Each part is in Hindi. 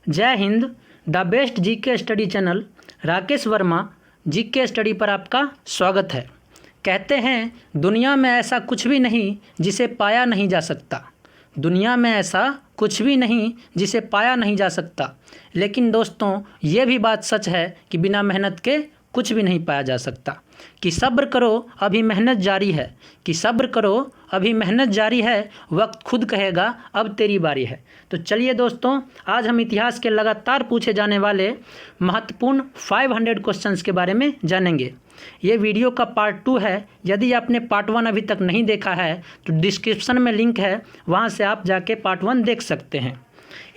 जय Hind. The best GK study channel Rakesh Verma GK study पर आपका स्वागत है। कहते हैं दुनिया में ऐसा कुछ भी नहीं जिसे पाया नहीं जा सकता। दुनिया में ऐसा कुछ भी नहीं जिसे पाया नहीं जा सकता। लेकिन दोस्तों ये भी बात सच है कि बिना मेहनत के कुछ भी नहीं पाया जा सकता। कि सब्र करो अभी मेहनत जारी है, कि सब्र करो अभी मेहनत जारी है, वक्त खुद कहेगा अब तेरी बारी है। तो चलिए दोस्तों, आज हम इतिहास के लगातार पूछे जाने वाले महत्वपूर्ण 500 क्वेश्चंस के बारे में जानेंगे। ये वीडियो का पार्ट 2 है। यदि आपने पार्ट 1 अभी तक नहीं देखा है तो डिस्क्रिप्शन में लिंक है, वहाँ से आप जाके पार्ट 1 देख सकते हैं।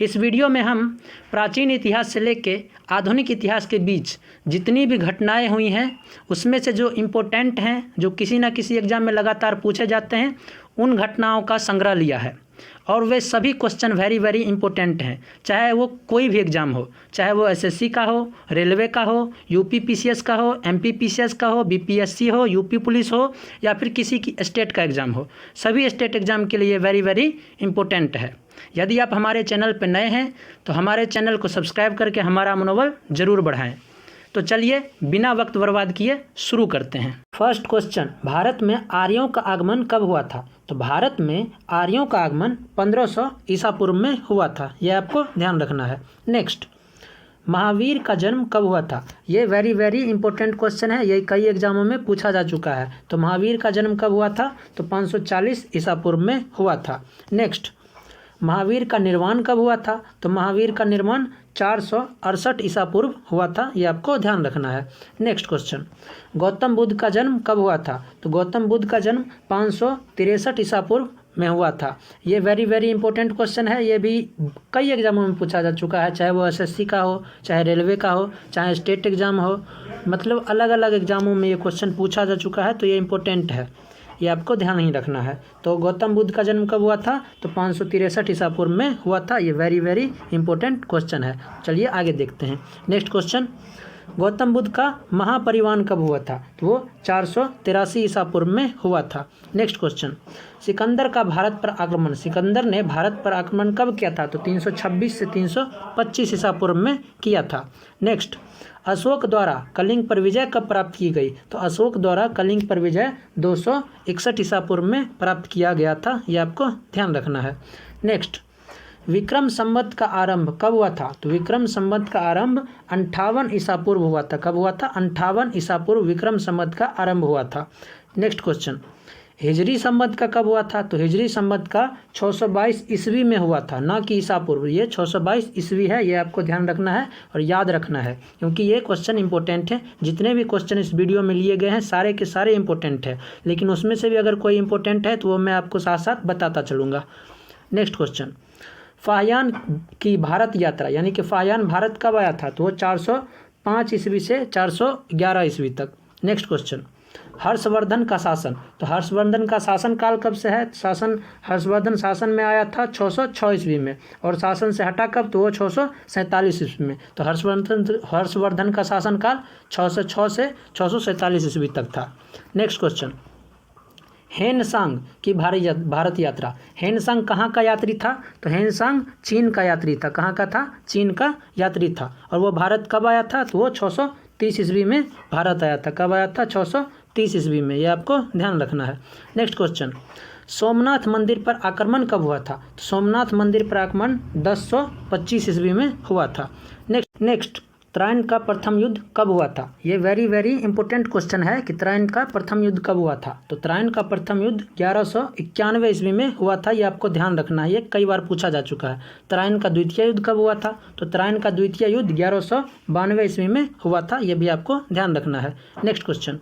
इस वीडियो में हम प्राचीन इतिहास से लेके आधुनिक इतिहास के बीच जितनी भी घटनाएं हुई हैं उसमें से जो इम्पोर्टेंट हैं, जो किसी न किसी एग्ज़ाम में लगातार पूछे जाते हैं, उन घटनाओं का संग्रह लिया है। और वे सभी क्वेश्चन वेरी इंपॉर्टेंट हैं, चाहे वो कोई भी एग्ज़ाम हो, चाहे वो एसएससी का हो, रेलवे का हो, यूपी पीसीएस का हो, एमपी पीसीएस का हो, बीपीएससी हो, यूपी पुलिस हो, या फिर किसी की स्टेट का एग्ज़ाम हो। सभी स्टेट एग्ज़ाम के लिए वेरी इंपॉर्टेंट है। यदि आप हमारे चैनल पर नए हैं तो हमारे चैनल को सब्सक्राइब करके हमारा मनोबल ज़रूर बढ़ाएं। तो चलिए बिना वक्त बर्बाद किए शुरू करते हैं। फर्स्ट क्वेश्चन, भारत में आर्यों का आगमन कब हुआ था? तो भारत में आर्यों का आगमन 1500 ईसा पूर्व में हुआ था। यह आपको ध्यान रखना है। नेक्स्ट, महावीर का जन्म कब हुआ था? ये वेरी इंपॉर्टेंट क्वेश्चन है। ये कई एग्जामों में पूछा जा चुका है। तो महावीर का जन्म कब हुआ था? तो 540 ईसा पूर्व में हुआ था। नेक्स्ट, महावीर का निर्वाण कब हुआ था? तो महावीर का निर्माण 468 ईसा पूर्व हुआ था। ये आपको ध्यान रखना है। नेक्स्ट क्वेश्चन, गौतम बुद्ध का जन्म कब हुआ था? तो गौतम बुद्ध का जन्म 563 ईसा पूर्व में हुआ था। ये वेरी इंपॉर्टेंट क्वेश्चन है। ये भी कई एग्जामों में पूछा जा चुका है, चाहे वो एसएससी का हो, चाहे रेलवे का हो, चाहे स्टेट एग्जाम हो, मतलब अलग अलग एग्जामों में ये क्वेश्चन पूछा जा चुका है। तो ये इंपॉर्टेंट है, ये आपको ध्यान ही रखना है। तो गौतम बुद्ध का जन्म कब हुआ था? तो 563 ईसा पूर्व में हुआ था। ये वेरी इंपॉर्टेंट क्वेश्चन है। चलिए आगे देखते हैं। नेक्स्ट क्वेश्चन, गौतम बुद्ध का महापरिनिर्वाण कब हुआ था? तो वो 483 ईसा पूर्व में हुआ था। नेक्स्ट क्वेश्चन, सिकंदर का भारत पर आक्रमण, सिकंदर ने भारत पर आक्रमण कब किया था? तो 326 से 325 ईसा पूर्व में किया था। नेक्स्ट, अशोक द्वारा कलिंग पर विजय कब प्राप्त की गई? तो अशोक द्वारा कलिंग पर विजय 261 ईसा पूर्व में प्राप्त किया गया था। यह आपको ध्यान रखना है। नेक्स्ट, विक्रम संवत का आरंभ कब हुआ था? तो विक्रम संवत का आरंभ 58 ईसा पूर्व हुआ था। कब हुआ था? 58 ईसा पूर्व विक्रम संवत का आरंभ हुआ था। नेक्स्ट क्वेश्चन, हिजरी संवत का कब हुआ था? तो हिजरी संवत का 622 ईस्वी में हुआ था, ना कि ईसा पूर्व। ये 622 ईस्वी है। ये आपको ध्यान रखना है और याद रखना है, क्योंकि ये क्वेश्चन इंपॉर्टेंट है। जितने भी क्वेश्चन इस वीडियो में लिए गए हैं सारे के सारे इंपॉर्टेंट है, लेकिन उसमें से भी अगर कोई इंपॉर्टेंट है तो वो मैं आपको साथ साथ बताता चलूँगा। नेक्स्ट क्वेश्चन, फाहियान की भारत यात्रा, यानी कि फाहियान भारत कब आया था? तो वो 405 ईस्वी से 411 ईस्वी तक। नेक्स्ट क्वेश्चन, हर्षवर्धन का शासन, तो हर्षवर्धन का शासन काल कब से है? हर्षवर्धन शासन में आया था 606 ईस्वी में, और शासन से हटा कब? तो वो 647 ईस्वी में। तो हर्षवर्धन का शासन काल 606 से 647 ईस्वी तक था। नेक्स्ट क्वेश्चन, हेनसांग की भारत यात्रा, हेनसांग कहाँ का यात्री था? तो हेनसांग चीन का यात्री था। कहाँ का था? चीन का यात्री था। और वो भारत कब आया था? तो वो 630 ईस्वी में भारत आया था। कब आया था? 630 ईस्वी में। ये आपको ध्यान रखना है। नेक्स्ट क्वेश्चन, सोमनाथ मंदिर पर आक्रमण कब हुआ था? तो सोमनाथ मंदिर पर आक्रमण 1025 ईस्वी में हुआ था। नेक्स्ट, त्राइन का प्रथम युद्ध कब हुआ था? ये वेरी इंपॉर्टेंट क्वेश्चन है कि त्राइन का प्रथम युद्ध कब हुआ था? तो त्राइन का प्रथम युद्ध 1191 ईस्वी में हुआ था। ये आपको ध्यान रखना है, ये कई बार पूछा जा चुका है। त्राइन का द्वितीय युद्ध कब हुआ था? तो त्राइन का द्वितीय युद्ध 1192 ईस्वी में हुआ था। ये भी आपको ध्यान रखना है। नेक्स्ट क्वेश्चन,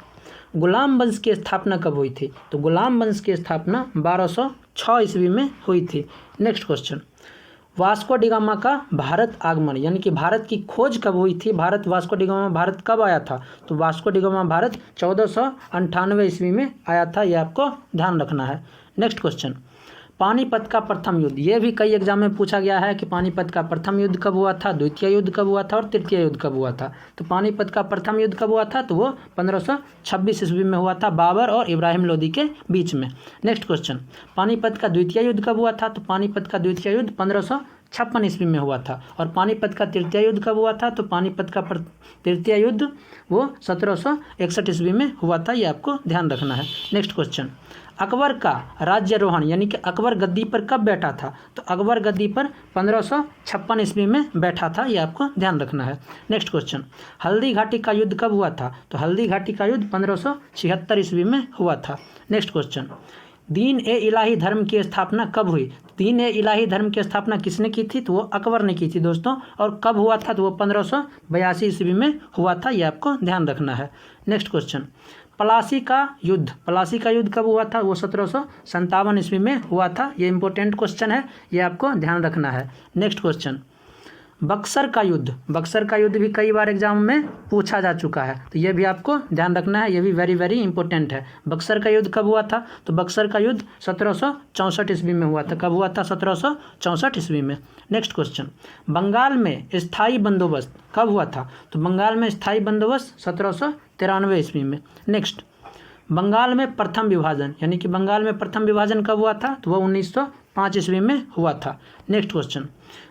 गुलाम वंश की स्थापना कब हुई थी? तो गुलाम वंश की स्थापना 1206 ईस्वी में हुई थी। Next question, Vasco D gamma का भारत आगमन, यानी कि भारत की खोज कब हुई थी? वास्को डी गामा भारत कब आया था? तो वास्को डी गामा भारत 1498 ईस्वी में आया था। यह आपको ध्यान रखना है। नेक्स्ट क्वेश्चन, पानीपत का प्रथम युद्ध, ये भी कई एग्जाम में पूछा गया है कि पानीपत का प्रथम युद्ध कब हुआ था, द्वितीय युद्ध कब हुआ था और तृतीय युद्ध कब हुआ था। तो पानीपत का प्रथम युद्ध कब हुआ था? तो वो 1526 ईस्वी में हुआ था, बाबर और इब्राहिम लोदी के बीच में। नेक्स्ट क्वेश्चन, पानीपत का द्वितीय युद्ध कब हुआ था? तो पानीपत का द्वितीय युद्ध 1756 ईस्वी में हुआ था। और पानीपत का तृतीय युद्ध कब हुआ था? तो पानीपत का तृतीय युद्ध वो 1761 ईस्वी में हुआ था, ये आपको ध्यान रखना है। नेक्स्ट क्वेश्चन, अकबर का राज्यारोहण यानी कि अकबर गद्दी पर कब बैठा था? तो अकबर गद्दी पर 1556 ईस्वी में बैठा था, ये आपको ध्यान रखना है। नेक्स्ट क्वेश्चन, हल्दी घाटी का युद्ध कब हुआ था? तो हल्दी घाटी का युद्ध 1576 ईस्वी में हुआ था। नेक्स्ट क्वेश्चन, दीन ए इलाही धर्म की स्थापना कब हुई? दीन ए इलाही धर्म की स्थापना किसने की थी? तो वो अकबर ने की थी दोस्तों। और कब हुआ था? तो वो 1582 ईस्वी में हुआ था, ये आपको ध्यान रखना है। नेक्स्ट क्वेश्चन, प्लासी का युद्ध कब हुआ था? वो 1757 ईस्वी में हुआ था, ये इंपॉर्टेंट क्वेश्चन है, ये आपको ध्यान रखना है। नेक्स्ट क्वेश्चन, बक्सर का युद्ध भी कई बार एग्जाम में पूछा जा चुका है, तो ये भी आपको ध्यान रखना है, ये भी वेरी वेरी इंपॉर्टेंट है। बक्सर का युद्ध कब हुआ था? तो बक्सर का युद्ध 1764 ईस्वी में हुआ था। कब हुआ था? 1764 ईस्वी में। नेक्स्ट क्वेश्चन, बंगाल में स्थायी बंदोबस्त कब हुआ था? तो बंगाल में स्थायी बंदोबस्त 1793 ईस्वी में। नेक्स्ट, बंगाल में प्रथम विभाजन यानी कि बंगाल में प्रथम विभाजन कब हुआ था? तो वह 1905 ईस्वी में हुआ था। नेक्स्ट क्वेश्चन,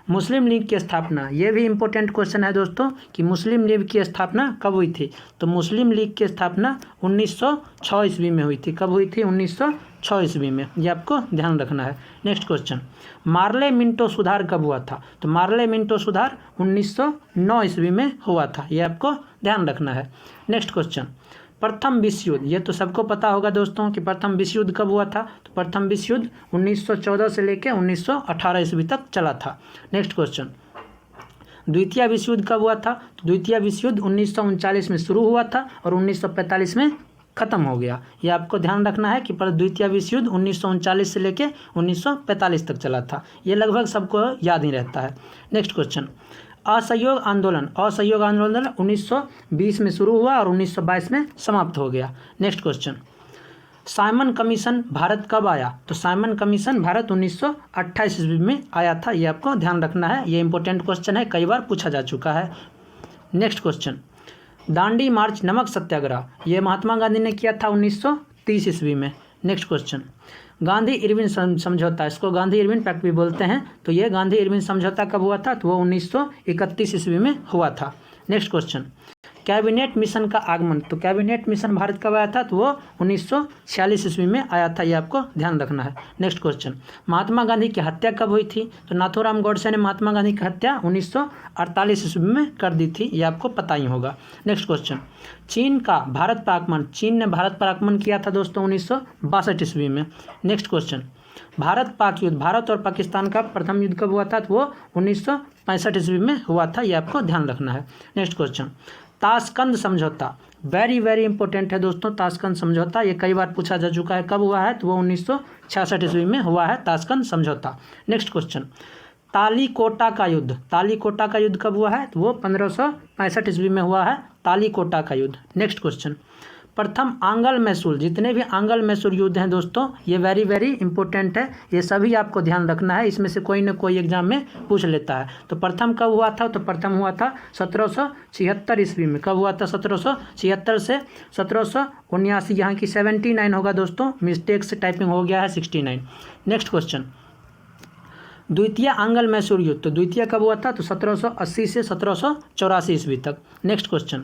मुस्लिम लीग की स्थापना, ये भी इंपॉर्टेंट क्वेश्चन है दोस्तों कि मुस्लिम लीग की स्थापना कब हुई थी? तो मुस्लिम लीग की स्थापना 1906 ईस्वी में हुई थी। कब हुई थी? 1906 ईस्वी में, ये आपको ध्यान रखना है। नेक्स्ट क्वेश्चन, मार्ले मिंटो सुधार कब हुआ था? तो मार्ले मिंटो सुधार 1909 ईस्वी में हुआ था, ये आपको ध्यान रखना है। नेक्स्ट क्वेश्चन, प्रथम विश्व युद्ध, ये तो सबको पता होगा दोस्तों कि प्रथम विश्व युद्ध कब हुआ था? तो प्रथम विश्व युद्ध 1914 से लेकर 1918 ईस्वी तक चला था। नेक्स्ट क्वेश्चन, द्वितीय विश्व युद्ध कब हुआ था? तो द्वितीय विश्व युद्ध 1939 में शुरू हुआ था और 1945 में खत्म हो गया, ये आपको ध्यान रखना है कि द्वितीय विश्व युद्ध 1939 से लेकर 1945 तक चला था, ये लगभग सबको याद ही रहता है। नेक्स्ट क्वेश्चन, असहयोग आंदोलन 1920 में शुरू हुआ और 1922 में समाप्त हो गया। Next question, Simon commission Bharat कब आया? तो साइमन कमीशन भारत 1928 ईस्वी में आया था, ये आपको ध्यान रखना है, ये इंपॉर्टेंट क्वेश्चन है, कई बार पूछा जा चुका है। नेक्स्ट क्वेश्चन, दांडी मार्च नमक सत्याग्रह, ये महात्मा गांधी ने किया था 1930 ईस्वी में। नेक्स्ट क्वेश्चन, गांधी इरविन समझौता, इसको गांधी इरविन पैक्ट भी बोलते हैं, तो ये गांधी इरविन समझौता कब हुआ था? तो वो 1931 ईस्वी में हुआ था। नेक्स्ट क्वेश्चन, कैबिनेट मिशन का आगमन, तो कैबिनेट मिशन भारत कब आया था? तो वो 1946 ईस्वी में आया था, ये आपको ध्यान रखना है। नेक्स्ट क्वेश्चन, महात्मा गांधी की हत्या कब हुई थी? तो नाथूराम गॉडसे ने महात्मा गांधी की हत्या 1948 ईस्वी में कर दी थी, ये आपको पता ही होगा। नेक्स्ट क्वेश्चन, चीन का भारत पर आक्रमण, चीन ने भारत पर आक्रमण किया था दोस्तों 1962 ईस्वी में। नेक्स्ट क्वेश्चन, भारत पाक युद्ध, भारत और पाकिस्तान का प्रथम युद्ध कब हुआ था? तो वो 1965 ईस्वी में हुआ था, ये आपको ध्यान रखना है। नेक्स्ट क्वेश्चन, ताशकंद समझौता, वेरी वेरी इंपॉर्टेंट है दोस्तों, ताशकंद समझौता, ये कई बार पूछा जा चुका है, कब हुआ है? तो वो 1966 ईस्वी में हुआ है ताशकंद समझौता। नेक्स्ट क्वेश्चन, तालीकोटा का युद्ध कब हुआ है? तो वो 1565 ईस्वी में हुआ है तालीकोटा का युद्ध। नेक्स्ट क्वेश्चन, प्रथम आंग्ल मैसूर, जितने भी आंग्ल मैसूर युद्ध हैं दोस्तों, ये वेरी वेरी इंपॉर्टेंट है, ये सभी आपको ध्यान रखना है, इसमें से कोई न कोई एग्जाम में पूछ लेता है। तो प्रथम कब हुआ था? तो प्रथम हुआ था 1776 ईस्वी में। कब हुआ था? 1776 से 1779, यहाँ की 79 होगा दोस्तों, मिस्टेक से टाइपिंग हो गया है 69। नेक्स्ट क्वेश्चन, द्वितीय आंग्ल मैसूर युद्ध, तो द्वितीय कब हुआ था? तो 1780 से 1784 ईस्वी तक। नेक्स्ट क्वेश्चन,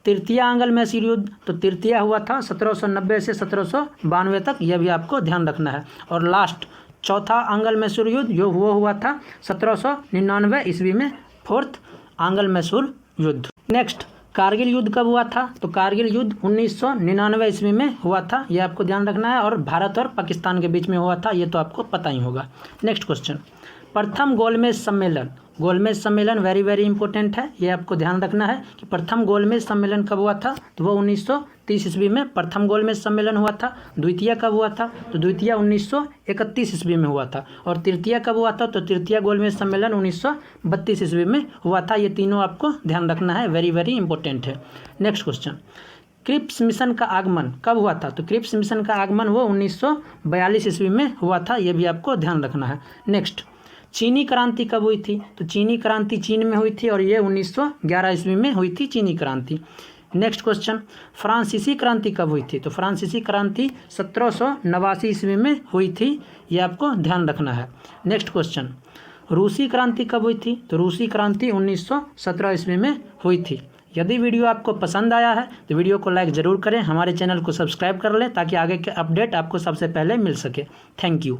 तृतीय आंग्ल मैसूर युद्ध, तो तृतीय हुआ था 1790 से 1792 तक, यह भी आपको ध्यान रखना है। और लास्ट चौथा आंग्ल मैसूर युद्ध जो वो हुआ था 1799 ईस्वी में, फोर्थ आंग्ल मैसूर युद्ध। नेक्स्ट, कारगिल युद्ध कब हुआ था? तो कारगिल युद्ध 1999 ईस्वी में हुआ था, यह आपको ध्यान रखना है, और भारत और पाकिस्तान के बीच में हुआ था, ये तो आपको पता ही होगा। नेक्स्ट क्वेश्चन, प्रथम गोलमेज सम्मेलन वेरी वेरी इंपॉर्टेंट है, ये आपको ध्यान रखना है कि प्रथम गोलमेज सम्मेलन कब हुआ था? तो वो 1930 ईस्वी में प्रथम गोलमेज सम्मेलन हुआ था। द्वितीय कब हुआ था? तो द्वितीय 1931 ईस्वी में हुआ था। और तृतीय कब हुआ था? तो तृतीय गोलमेज सम्मेलन 1932 ईस्वी में हुआ था, ये तीनों आपको ध्यान रखना है, वेरी वेरी इंपॉर्टेंट है। नेक्स्ट क्वेश्चन, क्रिप्स मिशन का आगमन कब हुआ था? तो क्रिप्स मिशन का आगमन वो 1942 ईस्वी में हुआ था, ये भी आपको ध्यान रखना है। नेक्स्ट, चीनी क्रांति कब हुई थी? तो चीनी क्रांति चीन में हुई थी और ये 1911 ईस्वी में हुई थी चीनी क्रांति। नेक्स्ट क्वेश्चन, फ्रांसीसी क्रांति कब हुई थी? तो फ्रांसीसी क्रांति 1789 ईस्वी में हुई थी, ये आपको ध्यान रखना है। नेक्स्ट क्वेश्चन, रूसी क्रांति कब हुई थी? तो रूसी क्रांति 1917 ईस्वी में हुई थी। यदि वीडियो आपको पसंद आया है तो वीडियो को लाइक ज़रूर करें, हमारे चैनल को सब्सक्राइब कर लें ताकि आगे के अपडेट आपको सबसे पहले मिल सके। Thank you.